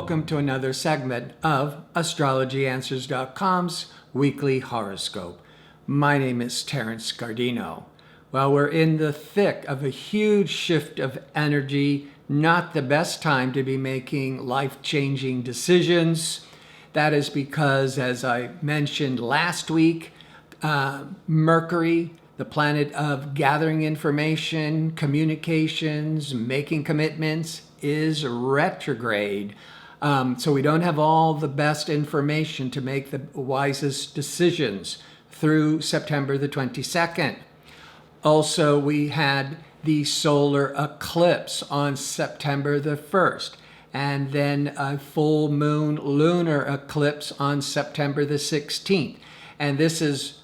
welcome to another segment of AstrologyAnswers.com's weekly horoscope. My name is Terence Gardino. Well, we're in the thick of a huge shift of energy, not the best time to be making life-changing decisions. That is because, as I mentioned last week, Mercury, the planet of gathering information, communications, making commitments, is retrograde. So we don't have all the best information to make the wisest decisions through September the 22nd. Also, we had the solar eclipse on September the 1st, and then a full moon lunar eclipse on September the 16th. And this is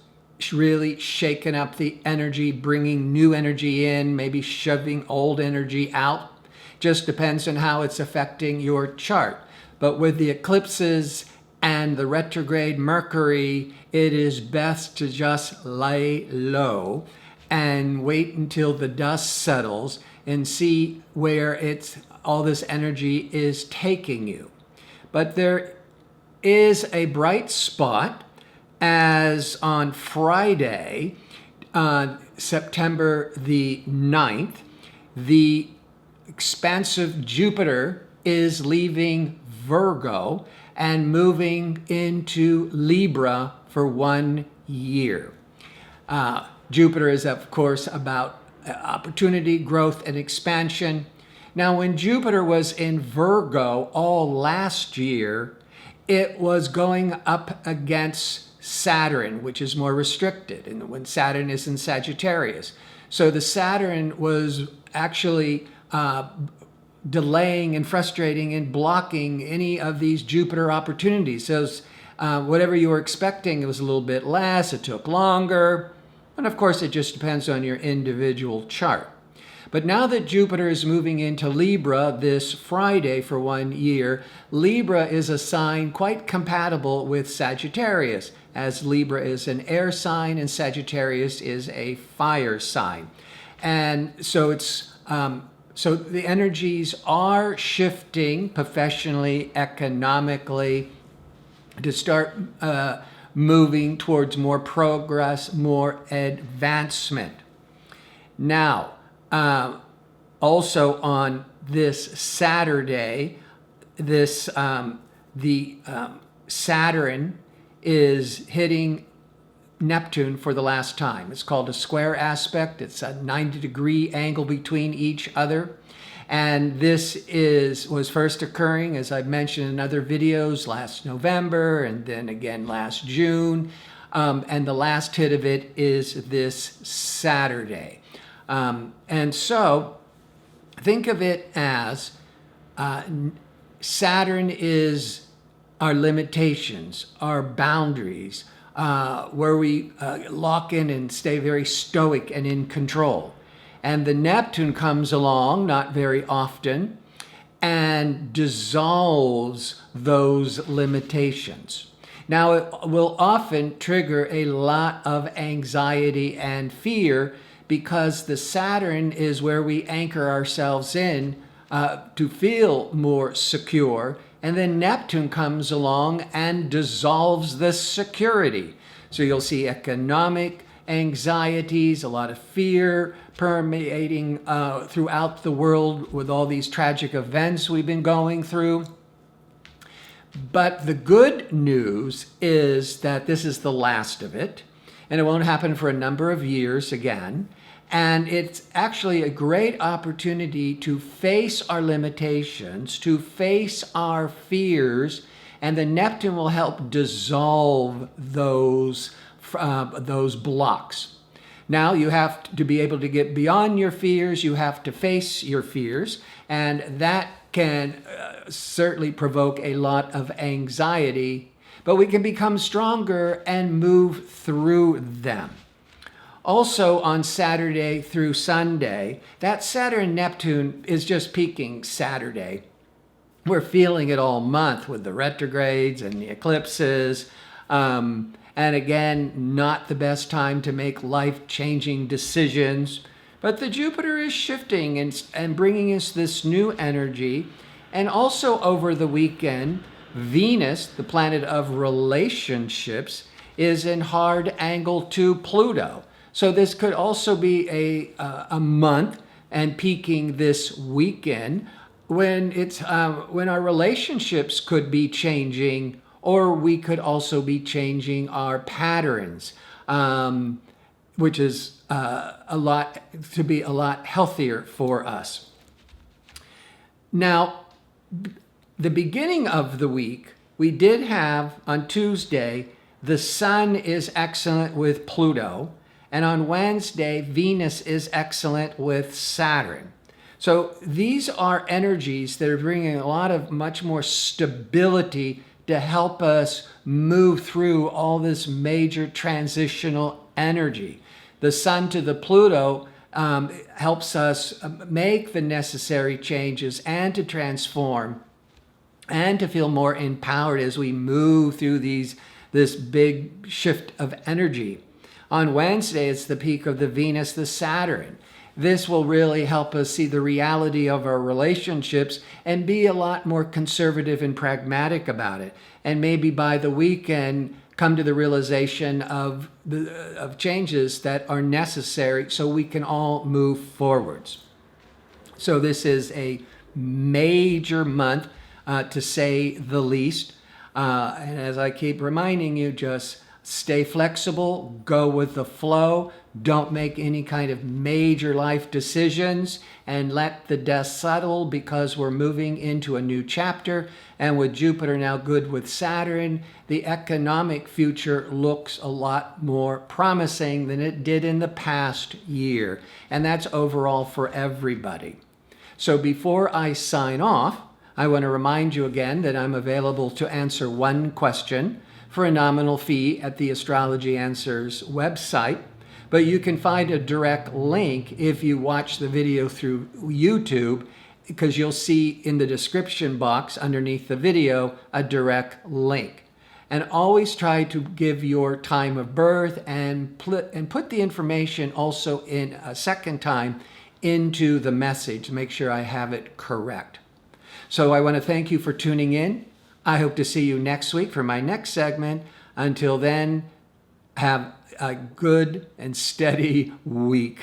really shaken up the energy, bringing new energy in, maybe shoving old energy out. Just depends on how it's affecting your chart. But with the eclipses and the retrograde Mercury, it is best to just lay low and wait until the dust settles and see where all this energy is taking you. But there is a bright spot, as on Friday, September the 9th, the expansive Jupiter is leaving Virgo and moving into Libra for 1 year. Jupiter is, of course, about opportunity, growth, and expansion. Now, when Jupiter was in Virgo all last year, it was going up against Saturn, which is more restricted, and when Saturn is in Sagittarius. So the Saturn was actually delaying and frustrating and blocking any of these Jupiter opportunities. So whatever you were expecting, it was a little bit less, it took longer. And of course, it just depends on your individual chart. But now that Jupiter is moving into Libra this Friday for 1 year, Libra is a sign quite compatible with Sagittarius, as Libra is an air sign and Sagittarius is a fire sign. And so so the energies are shifting professionally, economically, to start moving towards more progress, more advancement. Now, also on this Saturday, Saturn is hitting Neptune for the last time. It's called a square aspect. It's a 90-degree angle between each other. And this was first occurring, as I've mentioned in other videos, last November and then again last June. And the last hit of it is this Saturday. And so think of it as Saturn is our limitations, our boundaries, where we lock in and stay very stoic and in control. And the Neptune comes along, not very often, and dissolves those limitations. Now, it will often trigger a lot of anxiety and fear because the Saturn is where we anchor ourselves in to feel more secure. And then Neptune comes along and dissolves the security. So you'll see economic anxieties, a lot of fear permeating throughout the world with all these tragic events we've been going through. But the good news is that this is the last of it, and it won't happen for a number of years again. And it's actually a great opportunity to face our limitations, to face our fears, and the Neptune will help dissolve those blocks. Now you have to be able to get beyond your fears. You have to face your fears, and that can certainly provoke a lot of anxiety, but we can become stronger and move through them. Also on Saturday through Sunday, that Saturn-Neptune is just peaking Saturday. We're feeling it all month with the retrogrades and the eclipses. And again, not the best time to make life-changing decisions. But the Jupiter is shifting and bringing us this new energy. And also over the weekend, Venus, the planet of relationships, is in hard angle to Pluto. So this could also be a month and peaking this weekend when when our relationships could be changing, or we could also be changing our patterns, which is a lot healthier for us. Now, the beginning of the week, we did have on Tuesday, the Sun is excellent with Pluto, and on Wednesday, Venus is excellent with Saturn. So these are energies that are bringing a lot of much more stability to help us move through all this major transitional energy. The Sun to the Pluto helps us make the necessary changes and to transform and to feel more empowered as we move through this big shift of energy. On Wednesday, it's the peak of the Venus, the Saturn. This will really help us see the reality of our relationships and be a lot more conservative and pragmatic about it. And maybe by the weekend, come to the realization of changes that are necessary so we can all move forwards. So this is a major month, to say the least. And as I keep reminding you, just stay flexible, go with the flow, don't make any kind of major life decisions, and let the dust settle, because we're moving into a new chapter. And with Jupiter now good with Saturn, the economic future looks a lot more promising than it did in the past year. And that's overall for everybody. So before I sign off, I want to remind you again that I'm available to answer one question for a nominal fee at the Astrology Answers website. But you can find a direct link if you watch the video through YouTube, because you'll see in the description box underneath the video a direct link. And always try to give your time of birth and put the information also in a second time into the message. Make sure I have it correct. So I want to thank you for tuning in. I hope to see you next week for my next segment. Until then, have a good and steady week.